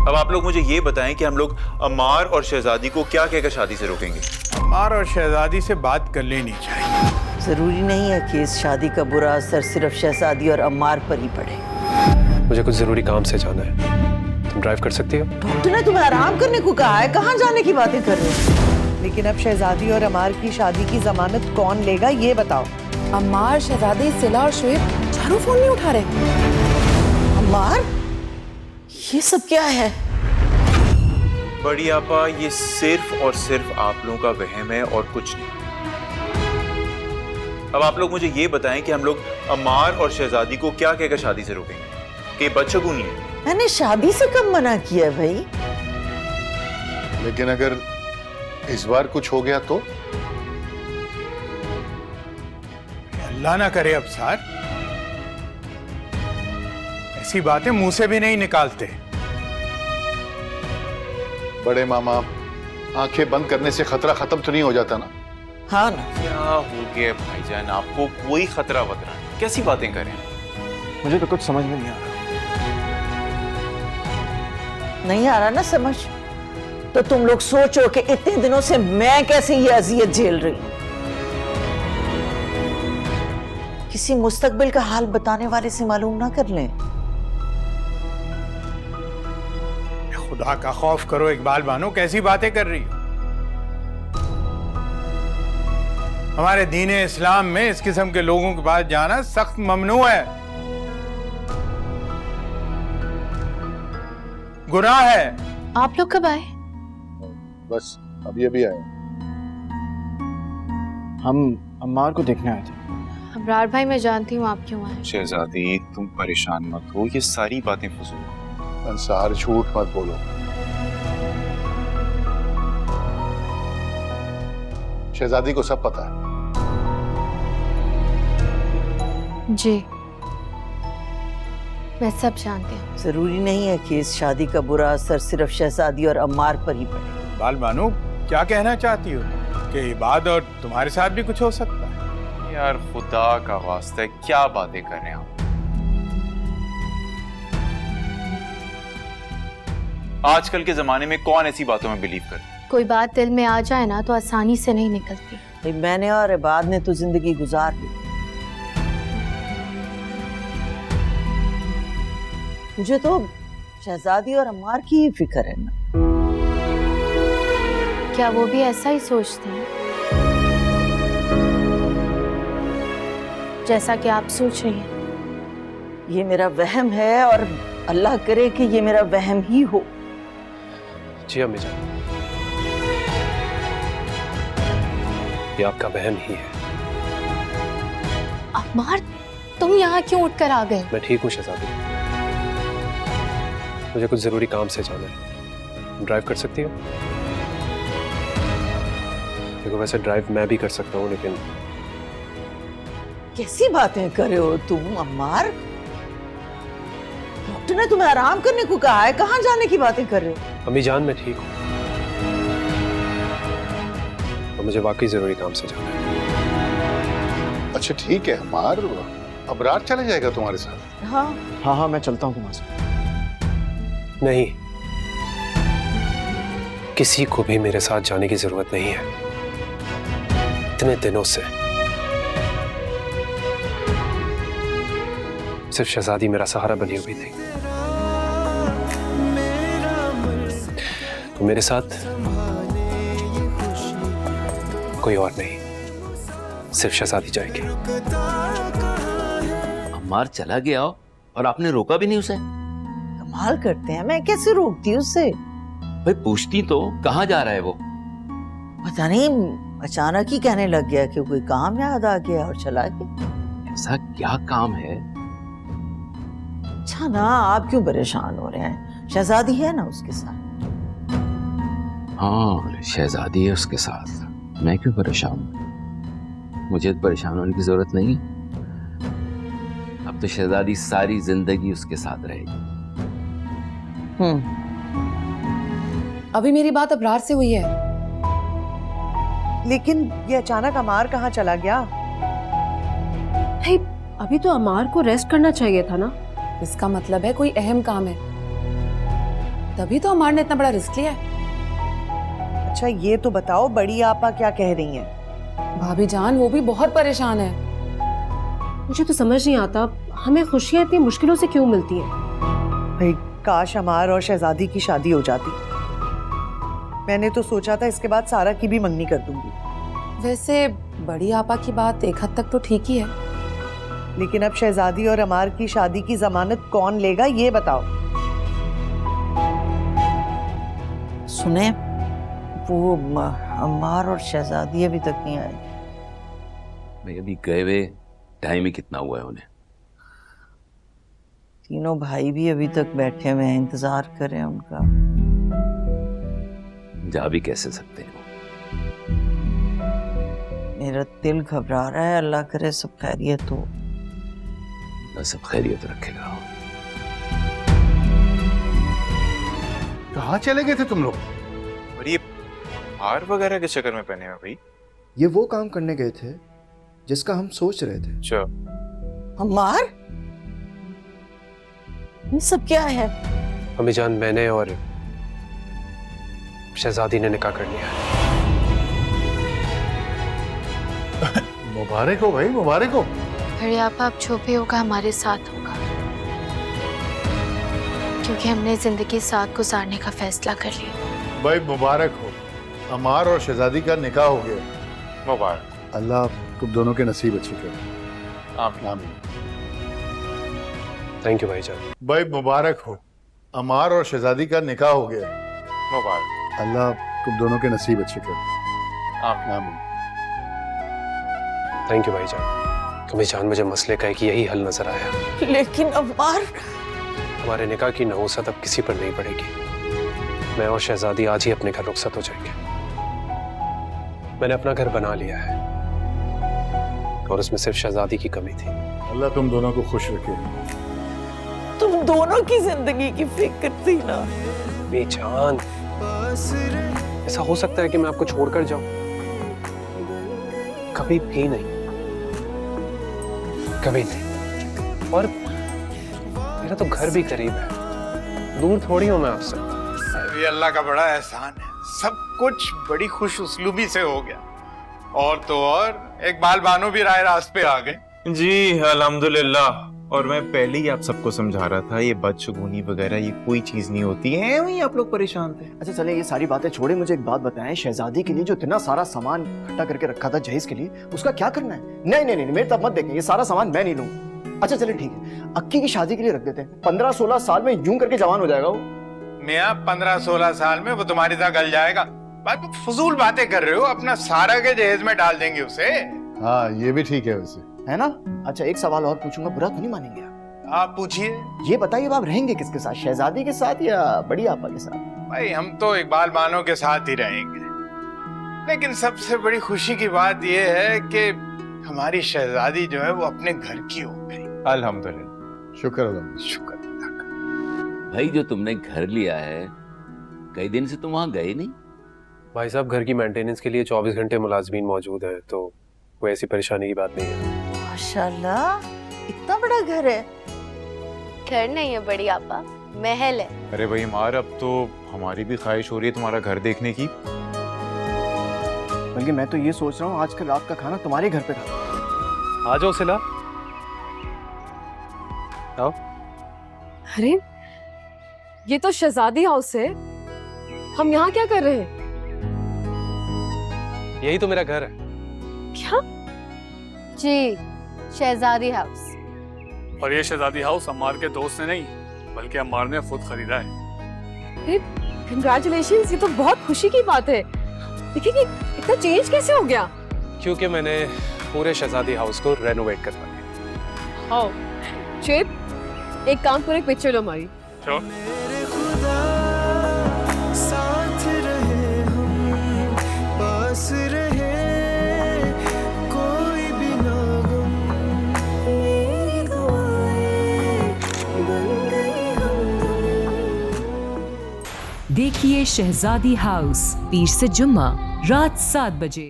अब आप लोग मुझे ये बताएं कि हम लोग अम्मार और शहजादी को क्या कहकर शादी से रोकेंगे? अम्मार और शहजादी से बात कर लेनी चाहिए। जरूरी नहीं है कि इस शादी का बुरा असर सिर्फ शहजादी और अम्मार पर ही पड़े। मुझे कुछ जरूरी काम से जाना है, तुम ड्राइव कर सकती हो? डॉक्टर ने तुम्हें आराम करने को कहा है, कहाँ जाने की बातें कर रहे हो? लेकिन अब शहजादी और अम्मार की शादी की जमानत कौन लेगा ये बताओ। अम्मार, शहजादी, सिला और शुएब चारों फोन नहीं उठा रहे। अम्मार, ये सब क्या है? बड़ी आपा, ये सिर्फ और सिर्फ आप लोगों का वहम है और कुछ नहीं। अब आप लोग मुझे ये बताएं कि हम लोग अम्मार और शहजादी को क्या कहकर शादी से रोकेंगे कि बदशगुनी है? मैंने शादी से कब मना किया भाई? लेकिन अगर इस बार कुछ हो गया तो? अल्लाह ना करे अबसार, ऐसी बातें मुंह से भी नहीं निकालते। बड़े मामा, आंखें बंद करने से खतरा खत्म तो नहीं हो जाता ना? हाँ ना। क्या हो गया भाईजान, आपको कोई खतरा वतरा नहीं? कैसी बातें करें? मुझे तो कुछ समझ में नहीं आ रहा। नहीं आ रहा ना समझ? तो तुम लोग सोचो कि इतने दिनों से मैं कैसे ये अजियत झेल रही हूं। किसी मुस्तकबिल का हाल बताने वाले से मालूम ना कर लें। खुदा का खौफ करो इकबाल बानो, कैसी बातें कर रही हो? हमारे दीने इस्लाम में इस किस्म के लोगों के पास जाना सख्त ममनू है, गुनाह है। आप लोग कब आए? बस अभी अभी आए। हम अम्मार को देखने आए थे। अबरार भाई, मैं जानती हूँ आप क्यों आए। शहजादी, तुम परेशान मत हो, ये सारी बातें फजूल। अंसार, झूठ मत बोलो। शहजादी को सब पता है। जी, मैं सब जानती हूँ। जरूरी नहीं है कि इस शादी का बुरा असर सिर्फ शहजादी और अम्मार पर ही पड़े। बाल बानो, क्या कहना चाहती हो कि इबाद और तुम्हारे साथ भी कुछ हो सकता है? यार खुदा का वास्ता, क्या बातें कर रहे हैं आप? आजकल के जमाने में कौन ऐसी बातों में बिलीव करता है? कोई बात दिल में आ जाए ना तो आसानी से नहीं निकलती। भाई मैंने और इबाद ने तो जिंदगी गुजार ली। मुझे तो शहजादी और अम्मार की ही फिक्र है ना। क्या वो भी ऐसा ही सोचते हैं जैसा कि आप सोच रही हैं? ये मेरा वहम है और अल्लाह करे कि ये मेरा वहम ही हो। जी अम्मी जान, ये आपका वहम ही है। अम्मार, तुम यहाँ क्यों उठकर आ गए? मैं ठीक हूँ शहजादी, मुझे कुछ जरूरी काम से जाना है। तुम ड्राइव कर सकती हो? देखो, वैसे ड्राइव मैं भी कर सकता हूँ, लेकिन कैसी बातें कर रहे हो तुम अम्मार? डॉक्टर ने तुम्हें आराम करने को कहा है, कहाँ जाने की बातें कर रहे हो? अम्मी जान, मैं ठीक हूँ और मुझे वाकई जरूरी काम से जाना है। अच्छा ठीक है अम्मार, अबरार चले जाएगा तुम्हारे साथ? हाँ हाँ, मैं चलता हूँ तुम्हारे साथ। नहीं, किसी को भी मेरे साथ जाने की जरूरत नहीं है। इतने दिनों से सिर्फ शहजादी मेरा सहारा बनी हुई थी, तो मेरे साथ कोई और नहीं, सिर्फ शहजादी जाएगी। अम्मार चला गया और आपने रोका भी नहीं उसे? कमाल करते हैं, मैं कैसे रोकती उसे? भाई पूछती तो, कहाँ जा रहा है वो? पता नहीं, अचानक ही कहने लग गया कि कोई काम याद आ गया और चला गया। ऐसा क्या काम है? अच्छा ना, आप क्यों परेशान हो रहे हैं? शहजादी है ना उसके साथ। हाँ, शहजादी है उसके साथ, मैं क्यों परेशान हूँ? मुझे परेशान होने की जरूरत नहीं। अब तो शहजादी सारी जिंदगी उसके साथ रहेगी। अभी मेरी बात अबरार से हुई है। लेकिन ये अचानक अम्मार कहाँ चला गया? भाई, अभी तो अम्मार को रेस्ट करना चाहिए था ना। इसका मतलब है कोई अहम काम है। तभी तो अमार ने इतना बड़ा रिस्क लिया है। अच्छा ये तो बताओ, बड़ी आपा क्या कह रही हैं? भाभी जान वो भी बहुत परेशान है। मुझे तो समझ नहीं आता हमें खुशियां इतनी मुश्किलों से क्यों मिलती हैं। भाई काश अमार और शहजादी की शादी हो जाती। मैंने तो सोचा था इसके बाद सारा की भी मंगनी कर दूंगी। वैसे बड़ी आपा की बात एक हद तक तो ठीक ही है, लेकिन अब शहजादी और अमार की शादी की जमानत कौन लेगा ये बताओ। सुने, वो अम्मार और शहजादी अभी तक नहीं आए। भाई अभी गए हुए टाइम ही कितना हुआ है उन्हें। तीनों भाई भी अभी तक बैठे हुए हैं, इंतजार कर रहे हैं उनका। जा भी कैसे सकते हैं वो। मेरा दिल घबरा रहा है, अल्लाह करे सब खैरियत हो। ना सब खैरियत रखेगा। कहाँ चले गए थे तुम लोग? और ये हार वगैरह के चक्कर में पहने हैं भाई? ये वो काम करने गए थे जिसका हम सोच रहे थे। अच्छा, अम्मार, ये सब क्या है? अम्मी जान, मैंने और शहजादी ने निकाह कर लिया है। मुबारक हो भाई, मुबारक हो। बड़े आपा अब जो भी होगा हमारे साथ होगा, क्योंकि हमने जिंदगी साथ गुजारने का फैसला कर लिया। भाई मुबारक हो, अमार और शहजादी का निकाह हो गया। मुबारक। अल्लाह तुम दोनों के नसीब अच्छे करे। आमीन। आमीन। थैंक यू भाईजान। भाई मुबारक हो, अमार और शहजादी का निकाह हो गया। मुबारक। अल्लाह तुम दोनों के नसीब अच्छे करे। आमीन। आमीन। थैंक यू भाईजान। अम्मी जान, मुझे मसले का एक यही हल नजर आया। लेकिन अम्मार, हमारे निकाह की नहुसत अब किसी पर नहीं पड़ेगी। मैं और शहजादी आज ही अपने घर रुखसत हो जाएंगे। मैंने अपना घर बना लिया है और उसमें सिर्फ शहजादी की कमी थी। अल्लाह तुम दोनों को खुश रखे। तुम दोनों की जिंदगी की फिक्र थी ना। बेजान, ऐसा हो सकता है कि मैं आपको छोड़कर जाऊं? कभी भी नहीं, कभी नहीं। और मेरा तो घर भी करीब है, दूर थोड़ी हूं मैं आपसे। ये अल्लाह का बड़ा एहसान है, सब कुछ बड़ी खुश उसलूबी से हो गया। और तो और इकबाल बानो भी राय रास्त पे आ गए। जी अल्हम्दुलिल्लाह। और मैं पहले ही आप सबको समझा रहा था, ये बदशगुनी वगैरह ये कोई चीज नहीं होती है। वही आप लोग परेशान थे। अच्छा चले ये सारी बातें छोड़े, मुझे एक बात बताएं, शहजादी के लिए जो इतना सारा सामान इकट्ठा करके रखा था जहेज के लिए, उसका क्या करना है? नहीं नहीं नहीं, मेरे तब मत देखें, ये सारा सामान मैं नहीं लूँ। अच्छा चले ठीक है, अक्की की शादी के लिए रख देते हैं। 15-16 साल में यूं करके जवान हो जाएगा वो। मियाँ 15-16 साल में वो तुम्हारी तरह गल जाएगा। बात फजूल बातें कर रहे हो, अपना सारा के जहेज में डाल देंगे उसे। हाँ ये भी ठीक है वैसे, है ना? अच्छा एक सवाल और पूछूंगा, बुरा तो नहीं मानेंगे आप? आप पूछिए। ये बताइए आप रहेंगे किसके साथ, शहजादी के साथ या बड़ी आपा के साथ? भाई हम तो इकबाल बानो के साथ ही रहेंगे, लेकिन सबसे बड़ी खुशी की बात यह है कि हमारी शहजादी जो है वो अपने घर की हो गई। अल्हम्दुलिल्लाह। शुक्र अल्लाह। शुक्र। भाई जो तुमने घर लिया है, कई दिन से तुम वहां गए नहीं। भाई साहब, घर की मेंटेनेंस के लिए 24 घंटे मुलाजमीन मौजूद हैं, तो कोई ऐसी परेशानी की बात नहीं है। माशाल्लाह, इतना बड़ा घर है। घर नहीं है बड़ी आपा, महल है। अरे भाई मार, अब तो हमारी भी ख्वाहिश हो रही है तुम्हारा घर देखने की। बल्कि मैं तो ये सोच रहा हूँ आजकल रात का खाना तुम्हारे घर पे खा। आ जाओ सिला, आओ। अरे ये तो शहजादी हाउस है, हम यहाँ क्या कर रहे हैं? यही तो मेरा घर है। क्या? जी, शहजादी हाउस। और ये शहजादी हाउस अम्मार के दोस्त ने नहीं, बल्कि अम्मार ने खुद खरीदा है। कंग्रेचुलेशंस, ये तो बहुत खुशी की बात है। देखिए कि इतना चेंज कैसे हो गया? क्योंकि मैंने पूरे शहजादी हाउस को रेनोवेट करवा दिया। आओ चेप, एक काम करो, एक पिक्चर लो हमारी। साथ रहे हम, पास रहे, कोई भी ना गम, मेरी दुआएं बन गई हम। देखिए शहजादी हाउस, पीर से जुम्मा रात 7 बजे।